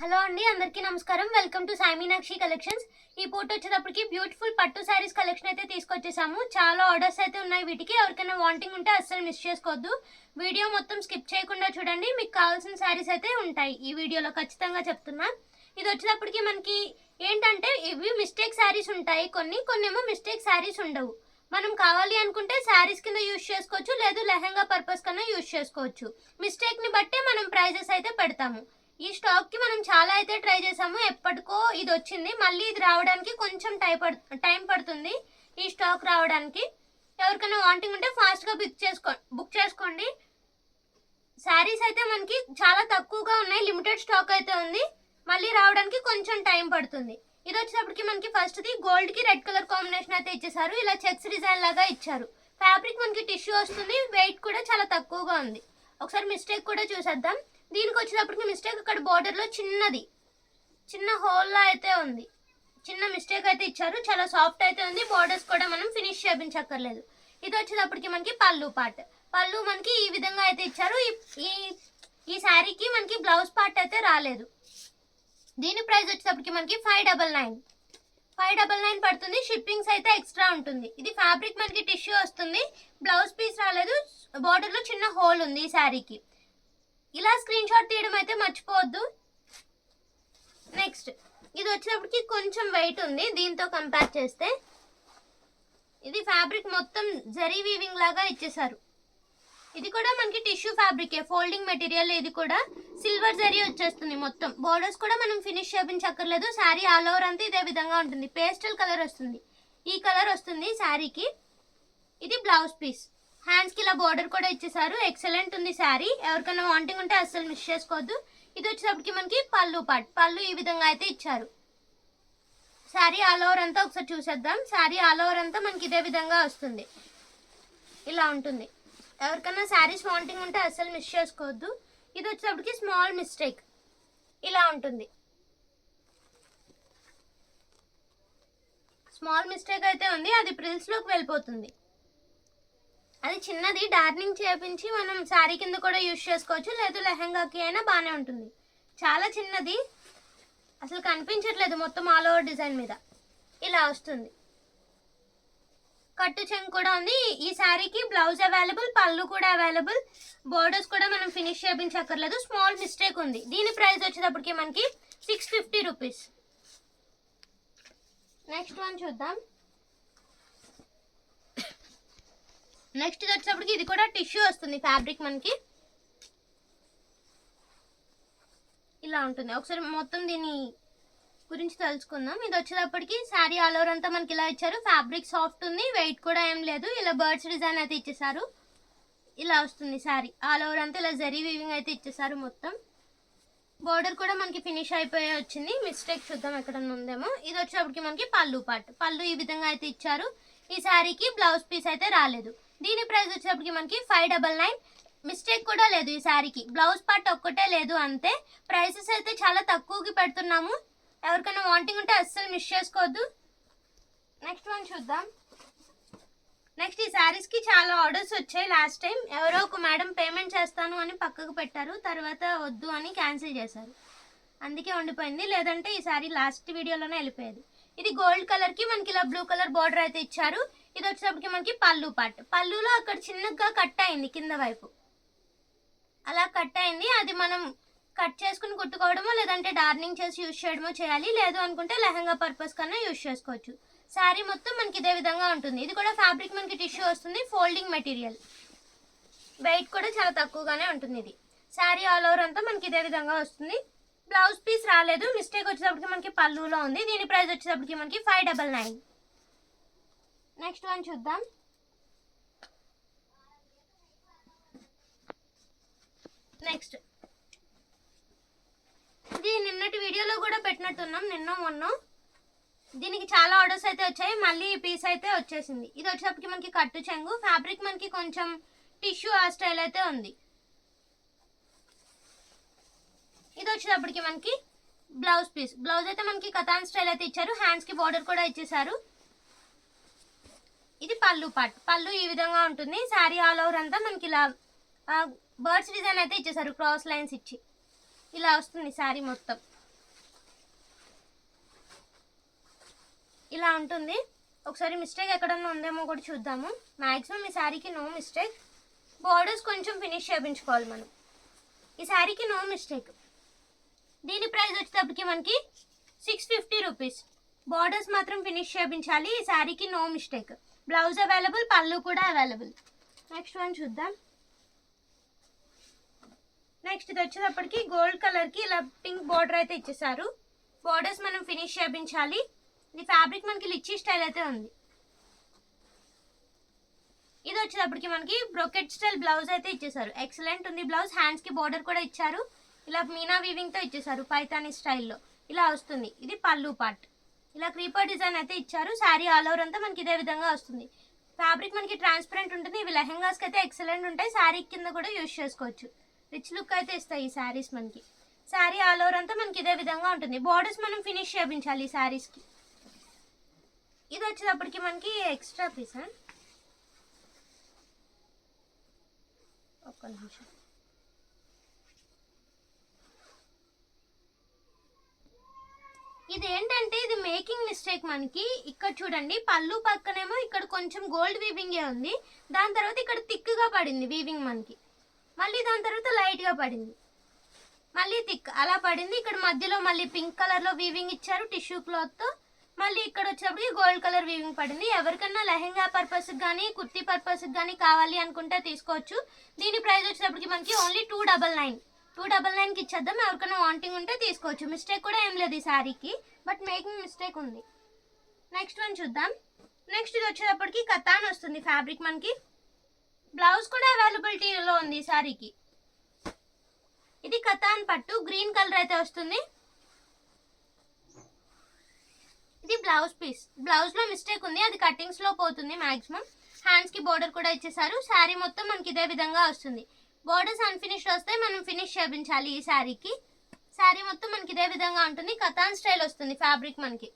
Hello అండి, అందరికీ నమస్కారం. Welcome to Sai Meenakshi collections. ఈ పూట వచ్చేటప్పటికి బ్యూటిఫుల్ పట్టు శారీస్ కలెక్షన్ అయితే తీసుకొచ్చేసాము. చాలా ఆర్డర్స్ అయితే ఉన్నాయి వీటికి. ఎవరికైనా వాంటింగ్ ఉంటే అస్సలు మిస్ చేసుకోవద్దు. వీడియో మొత్తం స్కిప్ చేయకుండా చూడండి. మీకు కావాల్సిన శారీస్ అయితే ఉంటాయి ఈ వీడియోలో, ఖచ్చితంగా చెప్తున్నా. ఇది వచ్చేటప్పటికి మనకి ఏంటంటే ఇవి మిస్టేక్ శారీస్ ఉంటాయి, కొన్నేమో మిస్టేక్ శారీస్ ఉండవు. మనం కావాలి అనుకుంటే శారీస్ కింద యూజ్ చేసుకోవచ్చు, లేదు లెహంగా పర్పస్ కన్నా యూజ్ చేసుకోవచ్చు. మిస్టేక్ని బట్టే మనం ప్రైజెస్ అయితే పెడతాము. ఈ స్టాక్ కి మనం చాలా అయితే ట్రై చేసాము. ఎప్పటికో ఇది వచ్చింది, మళ్ళీ ఇది రావడానికి కొంచెం టైం పడుతుంది ఈ స్టాక్ రావడానికి. ఎవరికైనా వాంటింగ్ ఉంటే ఫాస్ట్ గా బుక్ చేసుకోండి. శారీస్ అయితే మనకి చాలా తక్కువగా ఉన్నాయి, లిమిటెడ్ స్టాక్ అయితే ఉంది. మళ్ళీ రావడానికి కొంచెం టైం పడుతుంది. ఇది వచ్చేటప్పటికి మనకి ఫస్ట్ ది గోల్డ్ కి రెడ్ కలర్ కాంబినేషన్ అయితే ఇచ్చేసారు. ఇలా చెక్స్ డిజైన్ లాగా ఇచ్చారు. ఫ్యాబ్రిక్ మనకి టిష్యూ వస్తుంది, వెయిట్ కూడా చాలా తక్కువగా ఉంది. ఒకసారి మిస్టేక్ కూడా చూసేద్దాం. దీనికి వచ్చేటప్పటికి మిస్టేక్ అక్కడ బార్డర్లో చిన్న హోల్లా అయితే ఉంది. చిన్న మిస్టేక్ అయితే ఇచ్చారు. చాలా సాఫ్ట్ అయితే ఉంది. బార్డర్స్ కూడా మనం ఫినిష్ చేయించక్కర్లేదు. ఇది వచ్చేటప్పటికి మనకి పళ్ళు పార్ట్. పళ్ళు మనకి ఈ విధంగా అయితే ఇచ్చారు. ఈ శారీకి మనకి బ్లౌజ్ పార్ట్ అయితే రాలేదు. దీని ప్రైస్ వచ్చేటప్పటికి మనకి 599 పడుతుంది. షిప్పింగ్స్ అయితే ఎక్స్ట్రా ఉంటుంది. ఇది ఫ్యాబ్రిక్ మనకి టిష్యూ వస్తుంది, బ్లౌజ్ పీస్ రాలేదు, బార్డర్లో చిన్న హోల్ ఉంది ఈ శారీకి. ఇలా స్క్రీన్ షాట్ తీయడం అయితే మర్చిపోవద్దు. నెక్స్ట్ ఇది వచ్చేటప్పటికి కొంచెం వెయిట్ ఉంది దీంతో కంపేర్ చేస్తే. ఇది ఫ్యాబ్రిక్ మొత్తం జరీ వీవింగ్ లాగా ఇచ్చేసారు. ఇది కూడా మనకి టిష్యూ ఫ్యాబ్రికే, ఫోల్డింగ్ మెటీరియల్. ఇది కూడా సిల్వర్ జరీ వచ్చేస్తుంది మొత్తం. బోర్డర్స్ కూడా మనం ఫినిష్ చేయించక్కర్లేదు. శారీ ఆల్ ఓవర్ అంతా ఇదే విధంగా ఉంటుంది. పేస్టల్ కలర్ వస్తుంది, ఈ కలర్ వస్తుంది శారీకి. ఇది బ్లౌజ్ పీస్. హ్యాండ్స్ కి ఇలా బోర్డర్ కూడా ఇచ్చేసారు. ఎక్సలెంట్ ఉంది శారీ. ఎవరికైనా వాంటింగ్ ఉంటే అస్సలు మిస్ చేసుకోవద్దు. ఇది వచ్చేటప్పటికి మనకి పళ్ళు పార్ట్. పళ్ళు ఈ విధంగా అయితే ఇచ్చారు. శారీ ఆల్ ఓవర్ అంతా ఒకసారి చూసేద్దాం. శారీ ఆల్ ఓవర్ అంతా మనకి ఇదే విధంగా వస్తుంది, ఇలా ఉంటుంది. ఎవరికైనా శారీస్ వాంటింగ్ ఉంటే అస్సలు మిస్ చేసుకోవద్దు. ఇది వచ్చేటప్పటికి స్మాల్ మిస్టేక్, ఇలా ఉంటుంది. స్మాల్ మిస్టేక్ అయితే ఉంది, అది ప్రిల్స్లోకి వెళ్ళిపోతుంది. అది చిన్నది, డార్నింగ్ చేపించి మనం శారీ కింద కూడా యూజ్ చేసుకోవచ్చు, లేదు లెహంగాకి అయినా బాగానే ఉంటుంది. చాలా చిన్నది, అసలు కనిపించట్లేదు మొత్తం ఆల్ ఓవర్ డిజైన్ మీద. ఇలా వస్తుంది. కట్టు చెంగు కూడా ఉంది. ఈ శారీకి బ్లౌజ్ అవైలబుల్, పళ్ళు కూడా అవైలబుల్. బోర్డర్స్ కూడా మనం ఫినిష్ చేయించక్కర్లేదు. స్మాల్ మిస్టేక్ ఉంది. దీని ప్రైస్ వచ్చేటప్పటికి మనకి 650 రూపీస్. నెక్స్ట్ వన్ చూద్దాం. నెక్స్ట్ ఇది వచ్చేటప్పటికి ఇది కూడా టిష్యూ వస్తుంది ఫ్యాబ్రిక్ మనకి, ఇలా ఉంటుంది. ఒకసారి మొత్తం దీని గురించి తెలుసుకుందాం. ఇది వచ్చేటప్పటికి శారీ ఆల్ ఓవర్ అంతా మనకి ఇలా ఇచ్చారు. ఫ్యాబ్రిక్ సాఫ్ట్ ఉంది, వెయిట్ కూడా ఏం లేదు. ఇలా బర్డ్స్ డిజైన్ అయితే ఇచ్చేసారు. ఇలా వస్తుంది శారీ ఆల్ ఓవర్ అంతా. ఇలా జరీ వీవింగ్ అయితే ఇచ్చేసారు మొత్తం. బోర్డర్ కూడా మనకి ఫినిష్ అయిపోయి వచ్చింది. మిస్టేక్ చూద్దాం ఎక్కడన్నా ఉందేమో. ఇది వచ్చేటప్పటికి మనకి పళ్ళు పార్ట్. పళ్ళు ఈ విధంగా అయితే ఇచ్చారు. ఈ శారీకి బ్లౌజ్ పీస్ అయితే రాలేదు. దీని ప్రైస్ వచ్చేటప్పటికి మనకి 599. మిస్టేక్ కూడా లేదు ఈ శారీకి, బ్లౌజ్ పార్ట్ ఒక్కటే లేదు అంతే. ప్రైసెస్ అయితే చాలా తక్కువకి పెడుతున్నాము. ఎవరికైనా వాంటింగ్ ఉంటే అస్సలు మిస్ చేసుకోవద్దు. నెక్స్ట్ వన్ చూద్దాం. నెక్స్ట్ ఈ శారీస్కి చాలా ఆర్డర్స్ వచ్చాయి. లాస్ట్ టైం ఎవరో ఒక మేడం పేమెంట్ చేస్తాను అని పక్కకు పెట్టారు, తర్వాత వద్దు అని క్యాన్సిల్ చేశారు. అందుకే ఉండిపోయింది, లేదంటే ఈ శారీ లాస్ట్ వీడియోలోనే వెళ్ళిపోయేది. ఇది గోల్డ్ కలర్కి మనకి ఇలా బ్లూ కలర్ బార్డర్ అయితే ఇచ్చారు. ఇది వచ్చేటప్పటికి మనకి పళ్ళు పార్ట్. పళ్ళులో అక్కడ చిన్నగా కట్ అయింది కింద వైపు, అలా కట్ అయింది. అది మనం కట్ చేసుకుని కుట్టుకోవడమో లేదంటే డార్నింగ్ చేసి యూజ్ చేయడమో చేయాలి, లేదు అనుకుంటే లెహంగా పర్పస్ కన్నా యూజ్ చేసుకోవచ్చు. శారీ మొత్తం మనకి ఇదే విధంగా ఉంటుంది. ఇది కూడా ఫ్యాబ్రిక్ మనకి టిష్యూ వస్తుంది, ఫోల్డింగ్ మెటీరియల్. వెయిట్ కూడా చాలా తక్కువగానే ఉంటుంది. ఇది శారీ ఆల్ ఓవర్ అంతా మనకి ఇదే విధంగా వస్తుంది. బ్లౌజ్ పీస్ రాలేదు. మిస్టేక్ వచ్చేటప్పటికి మనకి పళ్ళులో ఉంది. దీని ప్రైస్ వచ్చేటప్పటికి మనకి 599. నెక్స్ట్ వన్ చూద్దాం. నెక్స్ట్ ఇది నిన్నటి వీడియోలో కూడా పెట్టినట్టున్నాం, నిన్న మొన్న. దీనికి చాలా ఆర్డర్స్ అయితే వచ్చాయి, మళ్ళీ ఈ పీస్ అయితే వచ్చేసింది. ఇది వచ్చేటప్పటికి మనకి కట్టు చెంగు. ఫ్యాబ్రిక్ మనకి కొంచెం టిష్యూ ఆ స్టైల్ అయితే ఉంది. ఇది వచ్చేటప్పటికి మనకి బ్లౌజ్ పీస్. బ్లౌజ్ అయితే మనకి కతాన్ స్టైల్ అయితే ఇచ్చారు. హ్యాండ్స్ కి బార్డర్ కూడా ఇచ్చేసారు. ఇది పళ్ళు పార్ట్. పళ్ళు ఈ విధంగా ఉంటుంది. శారీ ఆల్ ఓవర్ అంతా మనకి ఇలా బర్డ్స్ డిజైన్ అయితే ఇచ్చేసారు, క్రాస్ లైన్స్ ఇచ్చి. ఇలా వస్తుంది శారీ మొత్తం. ఇలా ఉంటుంది. ఒకసారి మిస్టేక్ ఎక్కడన్నా ఉందేమో కూడా చూద్దాము. మ్యాక్సిమం ఈ శారీకి నో మిస్టేక్. బోర్డర్స్ కొంచెం ఫినిష్ చేయించుకోవాలి మనం. ఈ శారీకి నో మిస్టేక్. దీని ప్రైస్ వచ్చేటప్పటికి మనకి 650 రూపీస్. బోర్డర్స్ మాత్రం ఫినిష్ చేయించాలి. ఈ శారీకి నో మిస్టేక్. బ్లౌజ్ అవైలబుల్, పళ్ళు కూడా అవైలబుల్. నెక్స్ట్ వన్ చూద్దాం. నెక్స్ట్ ఇది వచ్చేటప్పటికి గోల్డ్ కలర్కి ఇలా పింక్ బార్డర్ అయితే ఇచ్చేసారు. బోర్డర్స్ మనం ఫినిష్ చేయించాలి. ఇది ఫ్యాబ్రిక్ మనకి లిచ్చీ స్టైల్ అయితే ఉంది. ఇది వచ్చేటప్పటికి మనకి బ్రోకెట్ స్టైల్ బ్లౌజ్ అయితే ఇచ్చేసారు. ఎక్సలెంట్ ఉంది బ్లౌజ్. హ్యాండ్స్కి బార్డర్ కూడా ఇచ్చారు. ఇలా మీనా వీవింగ్తో ఇచ్చేసారు పైతానీ స్టైల్లో. ఇలా వస్తుంది. ఇది పళ్ళు పార్ట్. ఇలా క్రీపర్ డిజైన్ అయితే ఇచ్చారు. శారీ ఆల్ ఓవర్ అంతా మనకి ఇదే విధంగా వస్తుంది. ఫ్యాబ్రిక్ మనకి ట్రాన్స్పరెంట్ ఉంటుంది. ఇవి లెహెంగాస్కి అయితే ఎక్సలెంట్ ఉంటాయి. శారీ కింద కూడా యూజ్ చేసుకోవచ్చు. రిచ్ లుక్ అయితే ఇస్తాయి ఈ శారీస్ మనకి. శారీ ఆల్ ఓవర్ అంతా మనకి ఇదే విధంగా ఉంటుంది. బార్డర్స్ మనం ఫినిష్ చేయించాలి ఈ శారీస్కి. ఇది వచ్చేటప్పటికి మనకి ఎక్స్ట్రా పీస్. ఒక్క నిమిషం. ఇది ఏంటంటే ఇది మేకింగ్ మిస్టేక్ మనకి. ఇక్కడ చూడండి, పళ్ళు పక్కనేమో ఇక్కడ కొంచెం గోల్డ్ వీవింగే ఉంది. దాని తర్వాత ఇక్కడ థిక్గా పడింది వీవింగ్ మనకి. మళ్ళీ దాని తర్వాత లైట్గా పడింది, మళ్ళీ థిక్ అలా పడింది. ఇక్కడ మధ్యలో మళ్ళీ పింక్ కలర్లో వీవింగ్ ఇచ్చారు టిష్యూ క్లాత్తో. మళ్ళీ ఇక్కడ వచ్చేటప్పటికి గోల్డ్ కలర్ వీవింగ్ పడింది. ఎవరికన్నా లెహెంగా పర్పస్కి కానీ కుర్తీ పర్పస్కి కానీ కావాలి అనుకుంటే తీసుకోవచ్చు. దీని ప్రైస్ వచ్చేటప్పటికి మనకి ఓన్లీ 299కి ఇచ్చేద్దాం. ఎవరికైనా వాంటింగ్ ఉంటే తీసుకోవచ్చు. మిస్టేక్ కూడా ఏం లేదు ఈ శారీకి, బట్ మేకింగ్ మిస్టేక్ ఉంది. నెక్స్ట్ వన్ చూద్దాం. నెక్స్ట్ ఇది వచ్చేటప్పటికి కతాన్ వస్తుంది ఫ్యాబ్రిక్ మనకి. బ్లౌజ్ కూడా అవైలబిలిటీలో ఉంది ఈ శారీకి. ఇది కతాన్ పట్టు, గ్రీన్ కలర్ అయితే వస్తుంది. ఇది బ్లౌజ్ పీస్. బ్లౌజ్లో మిస్టేక్ ఉంది, అది కటింగ్స్లో పోతుంది మ్యాక్సిమం. హ్యాండ్స్కి బోర్డర్ కూడా ఇచ్చేసారు. శారీ మొత్తం మనకి ఇదే విధంగా వస్తుంది. బోర్డర్స్ అన్ఫినిష్డ్ వస్తే మనం ఫినిష్ చేయించాలి ఈ శారీకి. శారీ మొత్తం మనకి ఇదే విధంగా ఉంటుంది. కతాన్ స్టైల్ వస్తుంది ఫ్యాబ్రిక్ మనకి.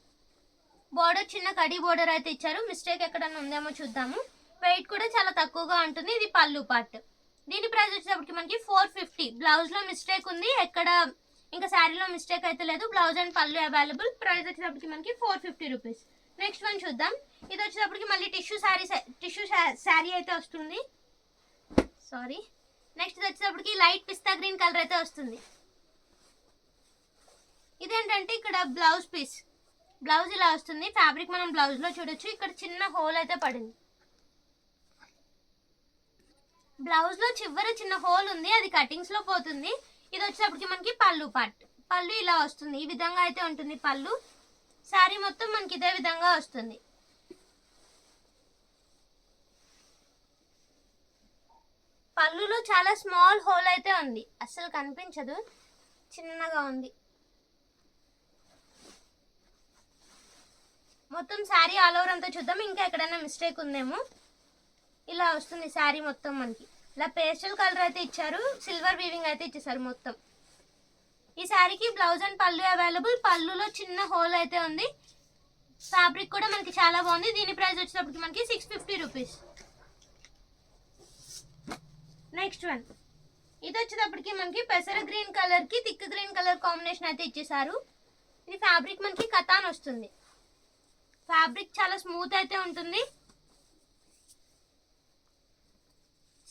బోర్డర్ చిన్న కడీ బోర్డర్ అయితే ఇచ్చారు. మిస్టేక్ ఎక్కడన్నా ఉందేమో చూద్దాము. వెయిట్ కూడా చాలా తక్కువగా ఉంటుంది. ఇది పళ్ళు పార్ట్. దీని ప్రైస్ వచ్చేటప్పటికి మనకి 450. బ్లౌజ్లో మిస్టేక్ ఉంది, ఎక్కడ ఇంకా శారీలో మిస్టేక్ అయితే లేదు. బ్లౌజ్ అండ్ పళ్ళు అవైలబుల్. ప్రైస్ వచ్చేటప్పటికి మనకి 450 రూపీస్. నెక్స్ట్ వన్ చూద్దాం. ఇది వచ్చేటప్పటికి మళ్ళీ టిష్యూ శారీ అయితే వస్తుంది. సారీ. నెక్స్ట్ ఇది వచ్చేటప్పటికి లైట్ పిస్తా గ్రీన్ కలర్ అయితే వస్తుంది. ఇదేంటంటే ఇక్కడ బ్లౌజ్ పీస్. బ్లౌజ్ ఇలా వస్తుంది. ఫ్యాబ్రిక్ మనం బ్లౌజ్లో చూడొచ్చు. ఇక్కడ చిన్న హోల్ అయితే పడింది. బ్లౌజ్లో చిన్న హోల్ ఉంది, అది కటింగ్స్లో పోతుంది. ఇది వచ్చేటప్పటికి మనకి పళ్ళు పార్ట్. పళ్ళు ఇలా వస్తుంది. ఈ విధంగా అయితే ఉంటుంది పళ్ళు. శారీ మొత్తం మనకి ఇదే విధంగా వస్తుంది. పళ్ళులో చాలా స్మాల్ హోల్ అయితే ఉంది, అస్సలు కనిపించదు, చిన్నగా ఉంది. మొత్తం శారీ ఆల్ ఓవర్ అంతా చూద్దాం, ఇంకా ఎక్కడైనా మిస్టేక్ ఉందేమో. ఇలా వస్తుంది శారీ మొత్తం మనకి. ఇలా పేస్టల్ కలర్ అయితే ఇచ్చారు, సిల్వర్ వీవింగ్ అయితే ఇచ్చేసారు మొత్తం. ఈ శారీకి బ్లౌజ్ అండ్ పళ్ళు అవైలబుల్. పళ్ళులో చిన్న హోల్ అయితే ఉంది. ఫ్యాబ్రిక్ కూడా మనకి చాలా బాగుంది. దీని ప్రైస్ వచ్చేటప్పటికి మనకి 650 రూపీస్. Next one. ఇది వచ్చేటప్పటికి మనకి పెసర గ్రీన్ కలర్కి థిక్ గ్రీన్ కలర్ కాంబినేషన్ అయితే ఇచ్చేసారు. ఇది ఫ్యాబ్రిక్ మనకి కతాన్ వస్తుంది. ఫ్యాబ్రిక్ చాలా స్మూత్ అయితే ఉంటుంది.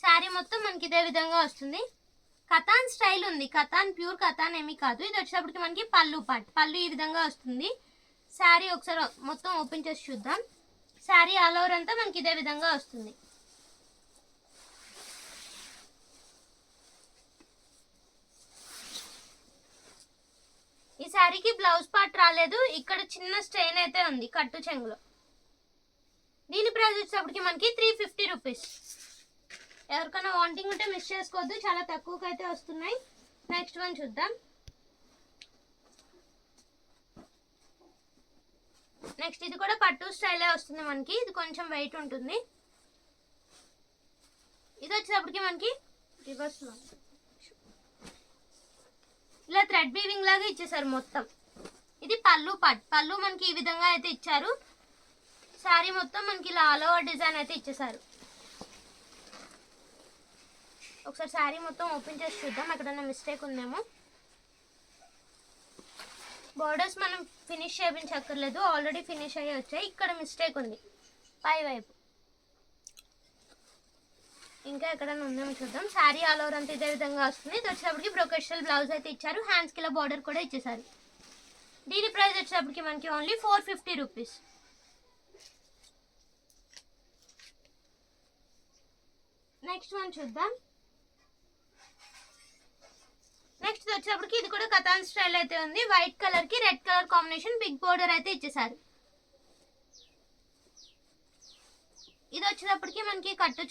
శారీ మొత్తం మనకి ఇదే విధంగా వస్తుంది. కతాన్ స్టైల్ ఉంది, కతాన్ ప్యూర్ కతాన్ ఏమీ కాదు. ఇది వచ్చేటప్పటికి మనకి పళ్ళు పార్ట్. పళ్ళు ఈ విధంగా వస్తుంది. శారీ ఒకసారి మొత్తం ఓపెన్ చేసి చూద్దాం. శారీ ఆల్ ఓవర్ అంతా మనకి ఇదే విధంగా వస్తుంది. ఈ శారీకి బ్లౌజ్ పార్ట్ రాలేదు, ఇక్కడ చిన్న స్ట్రెయిన్ అయితే ఉంది కట్టు చెంగులో. దీని ప్రైస్ వచ్చేటప్పటికి మనకి 350 రూపీస్. ఎవరికైనా వాంటింగ్ ఉంటే మిస్ చేసుకోవద్దు, చాలా తక్కువకి అయితే వస్తున్నాయి. నెక్స్ట్ వన్ చూద్దాం. నెక్స్ట్ ఇది కూడా పట్టు స్టైలే వస్తుంది మనకి. ఇది కొంచెం వెయిట్ ఉంటుంది. ఇది వచ్చేటప్పటికి మనకి రివర్స్ ఇలా థ్రెడ్ వీవింగ్ లాగా ఇచ్చేసారు మొత్తం. ఇది పళ్ళు పార్ట్. పళ్ళు మనకి ఈ విధంగా అయితే ఇచ్చారు. శారీ మొత్తం మనకి ఇలా ఆల్ ఓవర్ డిజైన్ అయితే ఇచ్చేసారు. ఒకసారి శారీ మొత్తం ఓపెన్ చేసి చూద్దాం, ఎక్కడైనా మిస్టేక్ ఉందేమో. బోర్డర్స్ మనం ఫినిష్ చేయించక్కర్లేదు, ఆల్రెడీ ఫినిష్ అయ్యి వచ్చాయి. ఇక్కడ మిస్టేక్ ఉంది పై వైపు, ఇంకా ఎక్కడైనా ఉందేమో చూద్దాం. శారీ ఆల్ ఓవర్ అంతా ఇదే విధంగా వస్తుంది. ఇది వచ్చేటప్పటికి బ్రొకెషనల్ బ్లౌజ్ అయితే ఇచ్చారు, హ్యాండ్స్కి ఇలా బార్డర్ కూడా ఇచ్చేసారు. దీని ప్రైస్ వచ్చేటప్పటికి మనకి ఓన్లీ 450 రూపీస్. నెక్స్ట్ వన్ చూద్దాం. నెక్స్ట్ వచ్చేటప్పటికి ఇది కూడా కథాన్ స్టైల్ అయితే ఉంది. వైట్ కలర్ కి red colour combination big border అయితే ఇచ్చేసారు. ఇది వచ్చేటప్పటికి మనకి కట్టు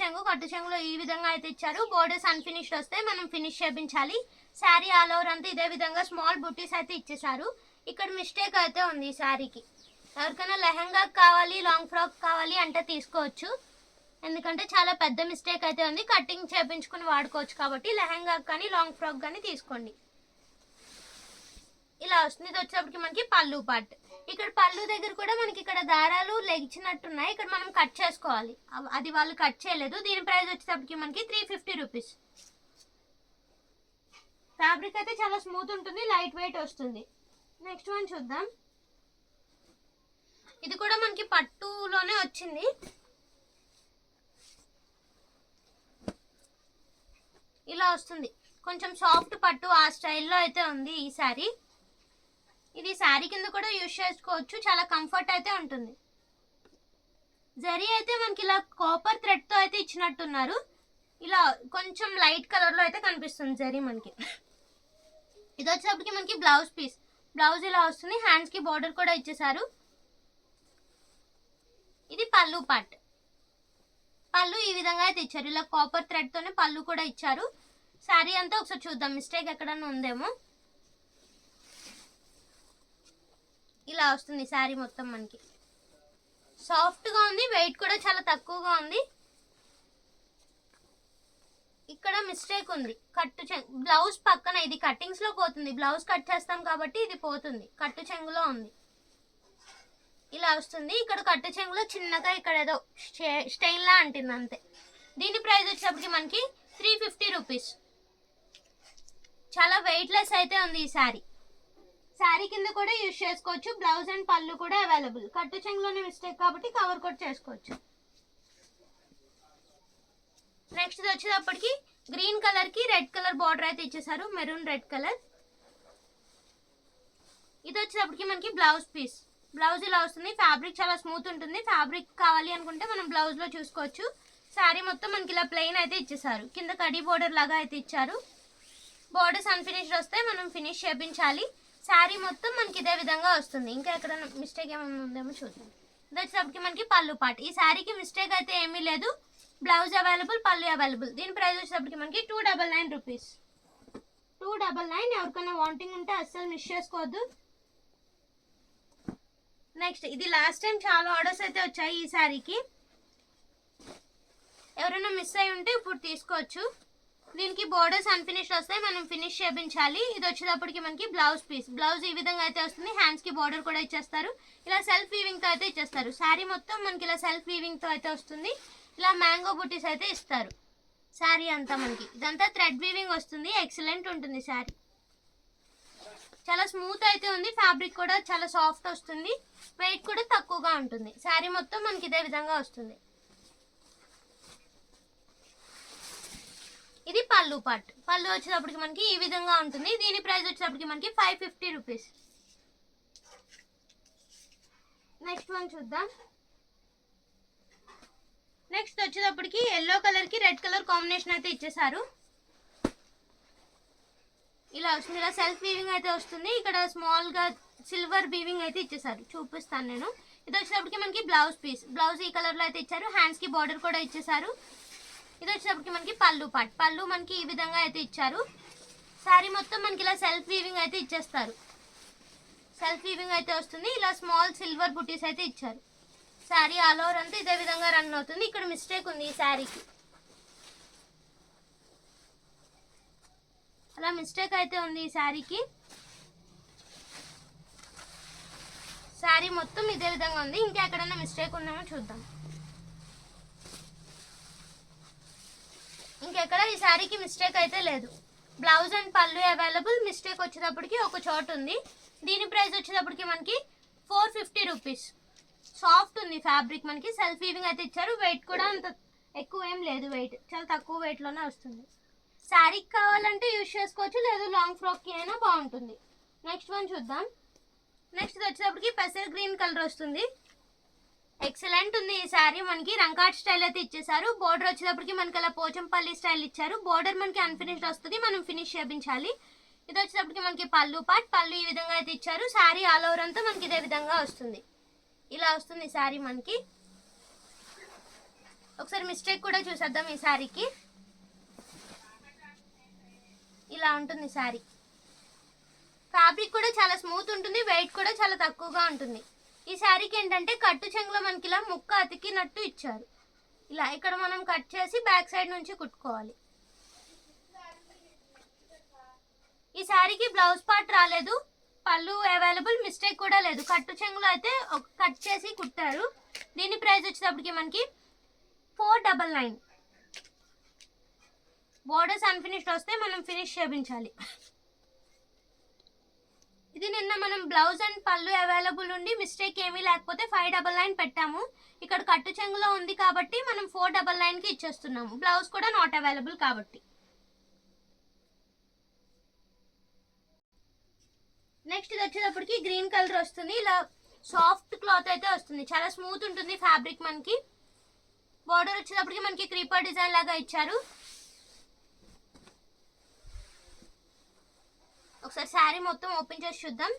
చెంగులో ఈ విధంగా అయితే ఇచ్చారు. బోర్డర్స్ అన్ఫినిష్డ్ వస్తే మనం ఫినిష్ చేయించాలి. శారీ ఆల్ ఓవర్ అంతా ఇదే విధంగా స్మాల్ బుటీస్ అయితే ఇచ్చేసారు. ఇక్కడ మిస్టేక్ అయితే ఉంది ఈ శారీకి. ఎవరికైనా లెహంగా కావాలి, లాంగ్ ఫ్రాక్ కావాలి అంటే తీసుకోవచ్చు, ఎందుకంటే చాలా పెద్ద మిస్టేక్ అయితే ఉంది. కటింగ్ చేయించుకుని వాడుకోవచ్చు కాబట్టి లెహంగా కానీ లాంగ్ ఫ్రాక్ కానీ తీసుకోండి. ఇలా వస్తుంది. ఇది వచ్చేటప్పటికి మనకి పళ్ళు పార్ట్. ఇక్కడ పళ్ళు దగ్గర కూడా మనకి ఇక్కడ దారాలు లెగిచినట్టున్నాయి, ఇక్కడ మనం కట్ చేసుకోవాలి. అది వాళ్ళు కట్ చేయలేదు. దీని ప్రైస్ వచ్చేటప్పటికి మనకి 350 రూపీస్. ఫ్యాబ్రిక్ అయితే చాలా స్మూత్ ఉంటుంది, లైట్ వెయిట్ వస్తుంది. నెక్స్ట్ వన్ చూద్దాం. ఇది కూడా మనకి పట్టులోనే వచ్చింది. ఇలా వస్తుంది, కొంచెం సాఫ్ట్ పట్టు ఆ స్టైల్లో అయితే ఉంది ఈ శారీ. ఇది శారీ కింద కూడా యూజ్ చేసుకోవచ్చు, చాలా కంఫర్ట్ అయితే ఉంటుంది. జరీ అయితే మనకి ఇలా కాపర్ థ్రెడ్తో అయితే ఇచ్చినట్టున్నారు. ఇలా కొంచెం లైట్ కలర్లో అయితే కనిపిస్తుంది జరీ మనకి. ఇది వచ్చేటప్పటికి మనకి బ్లౌజ్ పీస్. బ్లౌజ్ ఇలా వస్తుంది, హ్యాండ్స్కి బార్డర్ కూడా ఇచ్చేసారు. ఇది పళ్ళు పార్ట్. పళ్ళు ఈ విధంగా అయితే ఇచ్చారు, ఇలా కాపర్ థ్రెడ్తోనే పళ్ళు కూడా ఇచ్చారు. శారీ అంతా ఒకసారి చూద్దాం, మిస్టేక్ ఎక్కడన్నా ఉందేమో. ఇలా వస్తుంది శారీ మొత్తం మనకి. సాఫ్ట్గా ఉంది, వెయిట్ కూడా చాలా తక్కువగా ఉంది. ఇక్కడ మిస్టేక్ ఉంది, కట్టు బ్లౌజ్ పక్కన ఇది కట్టింగ్స్లో పోతుంది. బ్లౌజ్ కట్ చేస్తాం కాబట్టి ఇది పోతుంది, కట్టు చెంగులో ఉంది. ఇలా వస్తుంది. ఇక్కడ కట్టు చెంగులో చిన్నగా ఇక్కడ ఏదో స్టెయిన్లా అంటుంది అంతే. దీని ప్రైస్ వచ్చేటప్పటికి మనకి 350 రూపీస్. చాలా వెయిట్లెస్ అయితే ఉంది ఈ శారీ. శారీ కింద కూడా యూజ్ చేసుకోవచ్చు. బ్లౌజ్ అండ్ పళ్ళు కూడా అవైలబుల్. కట్టు చెంగులోనే మిస్టేక్ కాబట్టి కవర్ కూడా చేసుకోవచ్చు. నెక్స్ట్ వచ్చేటప్పటికి గ్రీన్ కలర్ కి రెడ్ కలర్ బార్డర్ అయితే ఇచ్చేసారు, మెరూన్ రెడ్ కలర్. ఇది వచ్చేటప్పటికి మనకి బ్లౌజ్ పీస్. బ్లౌజ్ ఇలా వస్తుంది. ఫ్యాబ్రిక్ చాలా స్మూత్ ఉంటుంది. ఫ్యాబ్రిక్ కావాలి అనుకుంటే మనం బ్లౌజ్ లో చూసుకోవచ్చు. శారీ మొత్తం మనకి ఇలా ప్లెయిన్ అయితే ఇచ్చేసారు, కింద కడీ బోర్డర్ లాగా అయితే ఇచ్చారు. బోర్డర్స్ అన్ఫినిష్డ్ వస్తే మనం ఫినిష్ చేయించాలి. శారీ మొత్తం మనకి ఇదే విధంగా వస్తుంది. ఇంకా ఎక్కడ మిస్టేక్ ఏమైనా ఉందేమో చూద్దాం. ఇది వచ్చేటప్పటికి మనకి పళ్ళు పార్ట్. ఈ శారీకి మిస్టేక్ అయితే ఏమీ లేదు. బ్లౌజ్ అవైలబుల్, పళ్ళు అవైలబుల్. దీని ప్రైస్ వచ్చేటప్పటికి మనకి 299 రూపీస్. 299. ఎవరికైనా వాంటింగ్ ఉంటే అస్సలు మిస్ చేసుకోవద్దు. నెక్స్ట్ ఇది లాస్ట్ టైం చాలా ఆర్డర్స్ అయితే వచ్చాయి ఈ శారీకి. ఎవరైనా మిస్ అయి ఉంటే ఇప్పుడు తీసుకోవచ్చు. దీనికి బోర్డర్స్ అన్ఫినిష్డ్ వస్తాయి, మనం ఫినిష్ చేయించాలి. ఇది వచ్చేటప్పటికి మనకి బ్లౌజ్ పీస్. బ్లౌజ్ ఈ విధంగా అయితే వస్తుంది, హ్యాండ్స్ కి బోర్డర్ కూడా ఇచ్చేస్తారు. ఇలా సెల్ఫ్ వీవింగ్ తో అయితే ఇచ్చేస్తారు. శారీ మొత్తం మనకి ఇలా సెల్ఫ్ వీవింగ్ తో అయితే వస్తుంది. ఇలా మ్యాంగో బుటీస్ అయితే ఇస్తారు. శారీ అంతా మనకి ఇదంతా థ్రెడ్ వీవింగ్ వస్తుంది. ఎక్సలెంట్ ఉంటుంది శారీ, చాలా స్మూత్ అయితే ఉంది. ఫ్యాబ్రిక్ కూడా చాలా సాఫ్ట్ వస్తుంది, వెయిట్ కూడా తక్కువగా ఉంటుంది. శారీ మొత్తం మనకి ఇదే విధంగా వస్తుంది. ఇది పళ్ళు పార్ట్. పళ్ళు వచ్చేటప్పటికి మనకి ఈ విధంగా ఉంటుంది. దీని ప్రైస్ వచ్చేటప్పటికి మనకి 550 రూపీస్. నెక్స్ట్ వన్ చూద్దాం. నెక్స్ట్ వచ్చేటప్పటికి ఎల్లో కలర్ కి రెడ్ కలర్ కాంబినేషన్ అయితే ఇచ్చేసారు. ఇలా వస్తుంది, ఇలా సెల్ఫ్ వీవింగ్ అయితే వస్తుంది. ఇక్కడ స్మాల్ గా సిల్వర్ వీవింగ్ అయితే ఇచ్చేసారు, చూపిస్తాను నేను. ఇది వచ్చేటప్పటికి మనకి బ్లౌజ్ పీస్. బ్లౌజ్ ఈ కలర్ లో అయితే ఇచ్చారు, హ్యాండ్స్ కి బార్డర్ కూడా ఇచ్చేసారు. ఇది వచ్చేటప్పటికి మనకి పళ్ళు పార్ట్. పళ్ళు మనకి ఈ విధంగా అయితే ఇచ్చారు. శారీ మొత్తం మనకి ఇలా సెల్ఫ్ వీవింగ్ అయితే ఇచ్చేస్తారు. సెల్ఫ్ వీవింగ్ అయితే వస్తుంది. ఇలా స్మాల్ సిల్వర్ బుటీస్ అయితే ఇచ్చారు. శారీ ఆల్ ఓవర్ అంతా ఇదే విధంగా రన్ అవుతుంది. ఇక్కడ మిస్టేక్ ఉంది ఈ శారీకి, అలా మిస్టేక్ అయితే ఉంది ఈ శారీకి. శారీ మొత్తం ఇదే విధంగా ఉంది. ఇంకా ఎక్కడైనా మిస్టేక్ ఉందేమో చూద్దాం. ఇంకెక్కడ ఈ శారీకి మిస్టేక్ అయితే లేదు. బ్లౌజ్ అండ్ పళ్ళు అవైలబుల్. మిస్టేక్ వచ్చేటప్పటికి ఒక చోట ఉంది. దీని ప్రైస్ వచ్చేటప్పటికి మనకి 450 రూపీస్. సాఫ్ట్ ఉంది ఫ్యాబ్రిక్, మనకి సెల్ఫ్ వీవింగ్ అయితే ఇచ్చారు. వెయిట్ కూడా అంత ఎక్కువ ఏం లేదు, వెయిట్ చాలా తక్కువ వెయిట్లోనే వస్తుంది. శారీకి కావాలంటే యూజ్ చేసుకోవచ్చు, లేదు లాంగ్ ఫ్రాక్కి అయినా బాగుంటుంది. నెక్స్ట్ వన్ చూద్దాం. నెక్స్ట్ వచ్చేటప్పటికి పెసర్ గ్రీన్ కలర్ వస్తుంది. ఎక్సలెంట్ ఉంది ఈ శారీ. మనకి రంకాట్ స్టైల్ అయితే ఇచ్చేసారు. బోర్డర్ వచ్చేటప్పటికి మనకి అలా పోచంపల్లి స్టైల్ ఇచ్చారు. బోర్డర్ మనకి అన్ఫినిష్డ్ వస్తుంది, మనం ఫినిష్ చేయించాలి. ఇది వచ్చేటప్పటికి మనకి పళ్ళు పార్ట్, పళ్ళు ఈ విధంగా అయితే ఇచ్చారు. శారీ ఆల్ ఓవర్ అంతా మనకి ఇదే విధంగా వస్తుంది. ఇలా వస్తుంది శారీ మనకి. ఒకసారి మిస్టేక్ కూడా చూసేద్దాం ఈ శారీకి. ఇలా ఉంటుంది శారీ. ఫ్యాబ్రిక్ కూడా చాలా స్మూత్ ఉంటుంది, వెయిట్ కూడా చాలా తక్కువగా ఉంటుంది. ఈ శారీకి ఏంటంటే కట్టు చెంగులో మనకి ఇలా ముక్క అతికినట్టు ఇచ్చారు. ఇలా ఇక్కడ మనం కట్ చేసి బ్యాక్ సైడ్ నుంచి కుట్టుకోవాలి. ఈ శారీకి బ్లౌజ్ పార్ట్ రాలేదు, పళ్ళు అవైలబుల్, మిస్టేక్ కూడా లేదు. కట్టు చెంగులో అయితే కట్ చేసి కుట్టారు. దీని ప్రైస్ వచ్చేటప్పటికి మనకి 499. బోర్డర్స్ అన్ఫినిష్డ్ వస్తే మనం ఫినిష్ చేయించాలి. ఇది నిన్న మనం బ్లౌజ్ అండ్ పళ్ళు అవైలబుల్ ఉండి మిస్టేక్ ఏమీ లేకపోతే 599 పెట్టాము. ఇక్కడ కట్టు చెంగులో ఉంది కాబట్టి మనం 499కి ఇచ్చేస్తున్నాము. బ్లౌజ్ కూడా నాట్ అవైలబుల్ కాబట్టి. నెక్స్ట్ ఇది వచ్చేటప్పటికి గ్రీన్ కలర్ వస్తుంది. ఇలా సాఫ్ట్ క్లాత్ అయితే వస్తుంది, చాలా స్మూత్ ఉంటుంది ఫ్యాబ్రిక్. మనకి బోర్డర్ వచ్చేటప్పటికి మనకి క్రీపర్ డిజైన్ లాగా ఇచ్చారు. ఒకసారి శారీ మొత్తం ఓపెన్ చేసి చూద్దాం.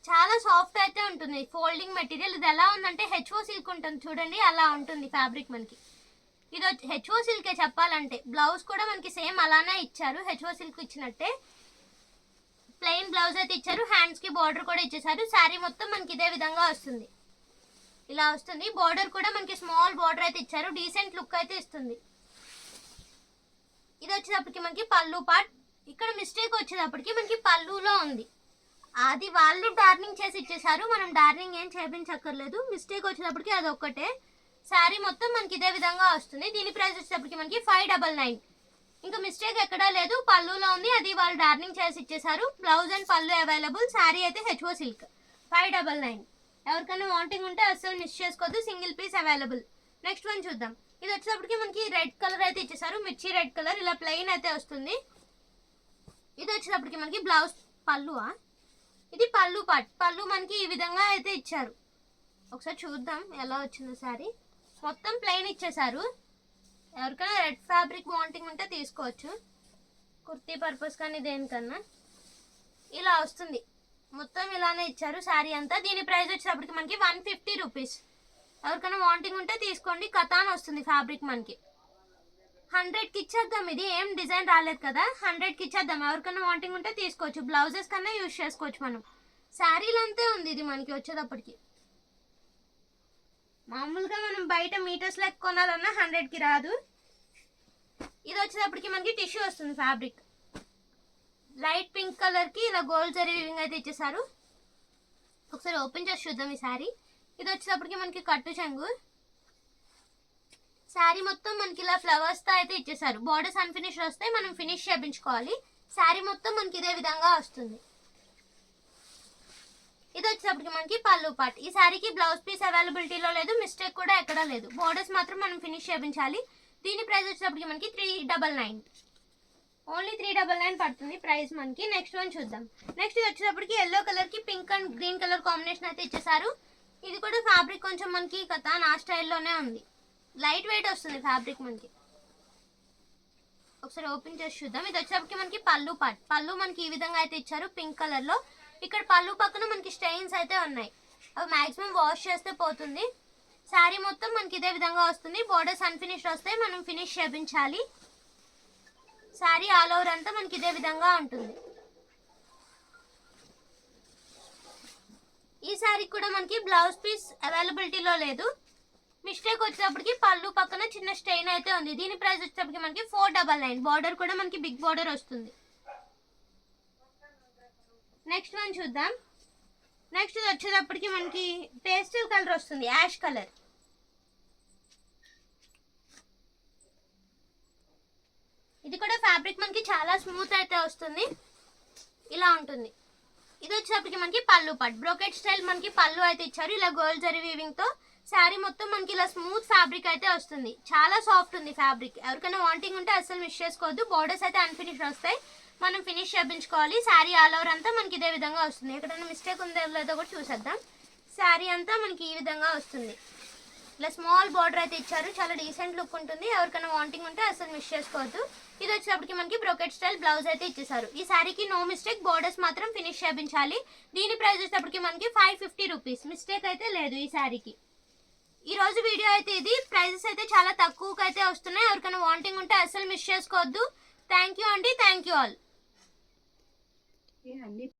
చాలా సాఫ్ట్ అయితే ఉంటుంది, ఫోల్డింగ్ మెటీరియల్. ఇది ఎలా ఉందంటే హెచ్ఓ సిల్క్ ఉంటుంది చూడండి, అలా ఉంటుంది ఫ్యాబ్రిక్ మనకి. ఇది హెచ్ఓ సిల్కే చెప్పాలంటే. బ్లౌజ్ కూడా మనకి సేమ్ అలానే ఇచ్చారు, హెచ్ఓ సిల్క్ ఇచ్చినట్టే. ప్లెయిన్ బ్లౌజ్ అయితే ఇచ్చారు, హ్యాండ్స్ కి బార్డర్ కూడా ఇచ్చేసారు. శారీ మొత్తం మనకి ఇదే విధంగా వస్తుంది, ఇలా వస్తుంది. బార్డర్ కూడా మనకి స్మాల్ బార్డర్ అయితే ఇచ్చారు, డీసెంట్ లుక్ అయితే ఇస్తుంది. ఇది వచ్చేటప్పటికి మనకి పళ్ళు పార్ట్. ఇక్కడ మిస్టేక్ వచ్చేటప్పటికి మనకి పళ్ళులో ఉంది, అది వాళ్ళు డార్నింగ్ చేసి ఇచ్చేసారు, మనం డార్నింగ్ ఏం చేయించక్కర్లేదు. మిస్టేక్ వచ్చేటప్పటికి అది ఒక్కటే. శారీ మొత్తం మనకి ఇదే విధంగా వస్తుంది. దీని ప్రైస్ వచ్చేటప్పటికి మనకి 599. ఇంకా మిస్టేక్ ఎక్కడా లేదు, పళ్ళులో ఉంది, అది వాళ్ళు డార్నింగ్ చేసి ఇచ్చేసారు. బ్లౌజ్ అండ్ పళ్ళు అవైలబుల్. శారీ అయితే హెచ్ఓ సిల్క్ 599. ఎవరికైనా వాంటింగ్ ఉంటే అస్సలు మిస్ చేసుకోవద్దు, single piece available. Next one చూద్దాం. ఇది వచ్చేటప్పటికి మనకి రెడ్ కలర్ అయితే ఇచ్చేసారు, మిర్చి రెడ్ కలర్. ఇలా ప్లెయిన్ అయితే వస్తుంది. ఇది వచ్చేటప్పటికి మనకి బ్లౌజ్ పళ్ళువా, ఇది పళ్ళు పార్ట్. పళ్ళు మనకి ఈ విధంగా అయితే ఇచ్చారు. ఒకసారి చూద్దాం ఎలా వచ్చిందో శారీ. మొత్తం ప్లెయిన్ ఇచ్చేసారు. ఎవరికైనా రెడ్ ఫ్యాబ్రిక్ వాంటింగ్ ఉంటే తీసుకోవచ్చు, కుర్తీ పర్పస్ కానీ దేనికన్నా. ఇలా వస్తుంది, మొత్తం ఇలానే ఇచ్చారు శారీ అంతా. దీని ప్రైస్ వచ్చేటప్పటికి మనకి 150 రూపీస్. ఎవరికైనా వాంటింగ్ ఉంటే తీసుకోండి. కతాన్ వస్తుంది ఫ్యాబ్రిక్ మనకి. 100కి ఇచ్చేద్దాం. ఇది ఏం డిజైన్ రాలేదు కదా, 100కి ఇచ్చేద్దాం. ఎవరికైనా వాంటింగ్ ఉంటే తీసుకోవచ్చు, బ్లౌజెస్ కన్నా యూజ్ చేసుకోవచ్చు మనం. శారీలు అంతే ఉంది ఇది మనకి వచ్చేటప్పటికి. మామూలుగా మనం బయట మీటర్స్ లెక్క కొనాలన్నా 100కి రాదు. ఇది వచ్చేటప్పటికి మనకి టిష్యూ వస్తుంది ఫ్యాబ్రిక్. లైట్ పింక్ కలర్కి ఇలా గోల్డ్ జరీ వీవింగ్ అయితే ఇచ్చేసారు. ఒకసారి ఓపెన్ చేసి చూద్దాం ఈ శారీ. ఇది వచ్చేటప్పటికి మనకి కట్టు చెంగు. శారీ మొత్తం మనకి ఇలా ఫ్లవర్స్తో అయితే ఇచ్చేసారు. బార్డర్స్ అన్ఫినిష్డ్ వస్తాయి, మనం ఫినిష్ చేయించుకోవాలి. శారీ మొత్తం మనకి ఇదే విధంగా వస్తుంది. ఇది వచ్చేటప్పటికి మనకి పళ్ళు పార్ట్. ఈ శారీకి బ్లౌజ్ పీస్ అవైలబిలిటీలో లేదు, మిస్టేక్ కూడా ఎక్కడా లేదు. బోర్డర్స్ మాత్రం మనం ఫినిష్ చేయించాలి. దీని ప్రైస్ వచ్చేటప్పటికి మనకి 399. ఓన్లీ 399 పడుతుంది ప్రైస్ మనకి. నెక్స్ట్ వన్ చూద్దాం. నెక్స్ట్ ఇది వచ్చేటప్పటికి ఎల్లో కలర్కి pink and green colour combination అయితే ఇచ్చేసారు. ఇది కూడా ఫ్యాబ్రిక్ కొంచెం మనకి కథ నా స్టైల్లోనే ఉంది, లైట్ వెయిట్ వస్తుంది ఫ్యాబ్రిక్ మనకి. ఒకసారి ఓపెన్ చేసి చూద్దాం. ఇది వచ్చేటప్పటికి మనకి పళ్ళు పార్ట్. పళ్ళు మనకి ఈ విధంగా అయితే ఇచ్చారు పింక్ కలర్లో. ఇక్కడ పళ్ళు పక్కన మనకి స్టెయిన్స్ అయితే ఉన్నాయి, అవి మ్యాక్సిమం వాష్ చేస్తే పోతుంది. శారీ మొత్తం మనకి ఇదే విధంగా వస్తుంది. బోర్డర్స్ అన్ఫినిష్డ్ వస్తాయి, మనం ఫినిష్ చేయించాలి. శారీ ఆల్ ఓవర్ అంతా మనకి ఇదే విధంగా ఉంటుంది. ఈ శారీ కూడా మనకి బ్లౌజ్ పీస్ అవైలబిలిటీలో లేదు, మిస్టేక్ వచ్చేటప్పటికి పళ్ళు పక్కన చిన్న స్టెయిన్ అయితే ఉంది. దీని ప్రైస్ వచ్చేటప్పటికి మనకి 499. బార్డర్ కూడా మనకి బిగ్ బార్డర్ వస్తుంది. నెక్స్ట్ వన్ చూద్దాం. నెక్స్ట్ ఇది వచ్చేటప్పటికి మనకి పేస్టల్ కలర్ వస్తుంది, యాష్ కలర్. ఇది కూడా ఫ్యాబ్రిక్ మనకి చాలా స్మూత్ అయితే వస్తుంది, ఇలా ఉంటుంది. ఇది వచ్చేటప్పటికి మనకి పళ్ళు పాట్ బ్రోకెట్ స్టైల్ మనకి పళ్ళు అయితే ఇచ్చారు. ఇలా గోల్డ్ జరీ వీవింగ్ తో శారీ మొత్తం మనకి ఇలా స్మూత్ ఫ్యాబ్రిక్ అయితే వస్తుంది. చాలా సాఫ్ట్ ఉంది ఫ్యాబ్రిక్. ఎవరికైనా వాంటింగ్ ఉంటే అస్సలు మిస్ చేసుకోవద్దు. బోర్డర్స్ అయితే అన్ఫినిష్ వస్తాయి, మనం ఫినిష్ చేయించుకోవాలి. శారీ ఆల్ ఓవర్ అంతా మనకి ఇదే విధంగా వస్తుంది. ఎక్కడైనా మిస్టేక్ ఉందో లేదో కూడా చూసేద్దాం. శారీ అంతా మనకి ఈ విధంగా వస్తుంది. ఇలా స్మాల్ బార్డర్ అయితే ఇచ్చారు, చాలా డీసెంట్ లుక్ ఉంటుంది. ఎవరికైనా వాంటింగ్ ఉంటే అసలు మిస్ చేసుకోవద్దు. ఇది వచ్చేటప్పటికి మనకి బ్రోకెట్ స్టైల్ బ్లౌజ్ అయితే ఇచ్చేసారు. ఈ శారీకి నో మిస్టేక్, బోర్డర్స్ మాత్రం ఫినిష్ చేయించాలి. దీని ప్రైస్ వచ్చేటప్పటికి మనకి 550 రూపీస్. మిస్టేక్ అయితే లేదు ఈ శారీకి. ఈ రోజు వీడియో అయితే ఇది. ప్రైజెస్ అయితే చాలా తక్కువకి అయితే వస్తున్నాయి. ఎవరికైనా వాంటింగ్ ఉంటే అసలు మిస్ చేసుకోవద్దు. థ్యాంక్ యూ అండి, థ్యాంక్ యూ ఆల్.